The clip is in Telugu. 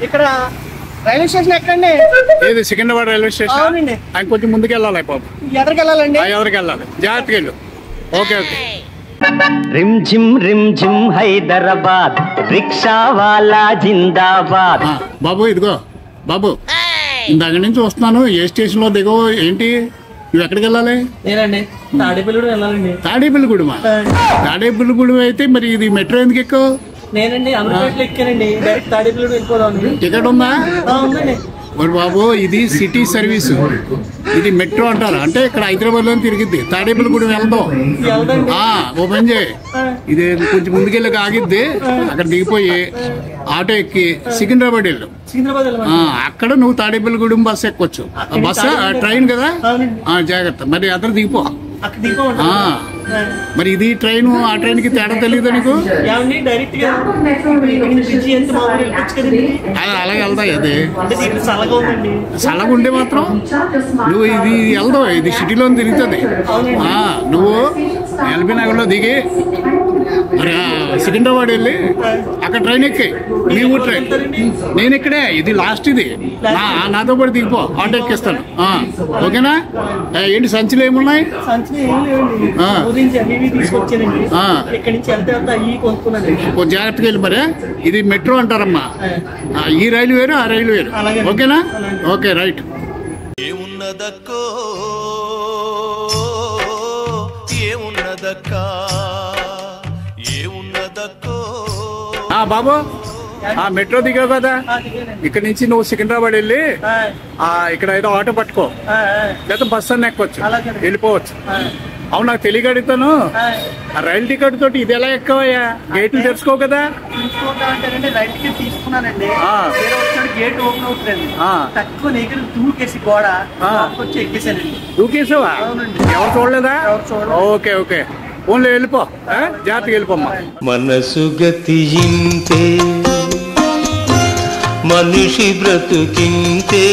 ఇక్కడ రైల్వే స్టేషన్ ఎక్కండి. ఏది సికింద్రాబాద్ రైల్వే స్టేషన్? అవునండి. ఆయన కొంచెం ముందుకు వెళ్ళాలి పాప. ఎదరికి వెళ్ళాలండి? ఎదరికి వెళ్ళాలి, జాగ్రత్తగా వెళ్ళు. Okay okay. रिम झिम हैदराबाद रिक्शा वाला जिंदाबाद. బాబు ఇదిగో బాబు, ఇందాక నుంచి వస్తున్నాను. ఏ స్టేషన్ లో దిగో ఏంటి? నువ్వు ఎక్కడికి వెళ్ళాలి? నేనండి తాడేపల్లిగూడెం వెళ్ళాలండి. తాడేపల్లిగూడెమా? తాడేపల్లిగూడెం అయితే మరి ఇది మెట్రో ఎందుకు ఎక్కువ? నేనండి అమృతపేటలో ఎక్కానండి. డైరెక్ట్ తాడేపల్లిగూడెం వెళ్ళిపోదాం. టికెట్ ఉందా? ఉందండి. మరి బాబు ఇది సిటీ సర్వీసు, ఇది మెట్రో అంటారు. అంటే ఇక్కడ హైదరాబాద్ లో తిరిగిద్ది. తాడేపల్లిగూడెం వెళ్దాం. ఓ పని చేయి, ఇది కొంచెం ముందుకెళ్ళి ఆగిద్ది. అక్కడ దిగిపోయి ఆటో ఎక్కి సికింద్రాబాద్ వెళ్ళు. అక్కడ నువ్వు తాడేపల్లిగూడెం బస్సు ఎక్కొచ్చు. బస్సు ట్రైన్ కదా, జాగ్రత్త. మరి అక్కడ దిగిపో. మరి ఇది ట్రైన్ ఆ ట్రైన్ కి తేడా తెలియదు నీకు? అలాగే వెళ్తాయి. అది చల్లగా ఉంటే మాత్రం నువ్వు ఇది వెళ్దావు. ఇది సిటీలో తిరుగుతుంది. నువ్వు ఎల్బీ నగర్ లో దిగి సికింద్రాబాద్ వెళ్ళి అక్కడ ట్రైన్ ఎక్కి నీ ఊరు ట్రైన్. నేను ఇక్కడే, ఇది లాస్ట్. ఇది నాతో పాటు దిగిపో, ఆటో ఎక్కిస్తాను. ఓకేనా? ఏంటి సంచులు ఏమున్నాయి? జాగ్రత్తగా వెళ్ళి. మరి ఇది మెట్రో అంటారమ్మా. ఈ రైలు వేరు, ఆ రైలు వేరు. ఓకేనా? Okay right. ఏమున్నదక్కో ఏమున్నదక్కా ఏమున్నదక్కో. బాబు మెట్రో దిగావు కదా, ఇక్కడ నుంచి నువ్వు సికింద్రాబాద్ వెళ్ళి ఇక్కడ ఏదో ఆటో పట్టుకో, లేదా బస్సు అన్న ఎక్కొచ్చు, వెళ్ళిపోవచ్చు. అవును, నాకు తెలియక అడుగుతాను. ఆ రైలు టికెట్ తోటి ఇది ఎలా ఎక్కవయ్యా? గేట్లు తెరుచుకో కదా. తీసుకున్నానండి. గేట్ ఓపెన్ అవుతుంది. తక్కువ నీకు దూకేసి గోడ వచ్చి ఎక్కేసానండి. దూకేసావా? ఎవరు చూడలేదా? ఓకే ఓకే, ఓన్లీ వెళ్ళిపో, జాగ్రత్తగా వెళ్ళిపోమ్మా. మనసు గతి ఇంతే, మనిషి బ్రతుకింతే.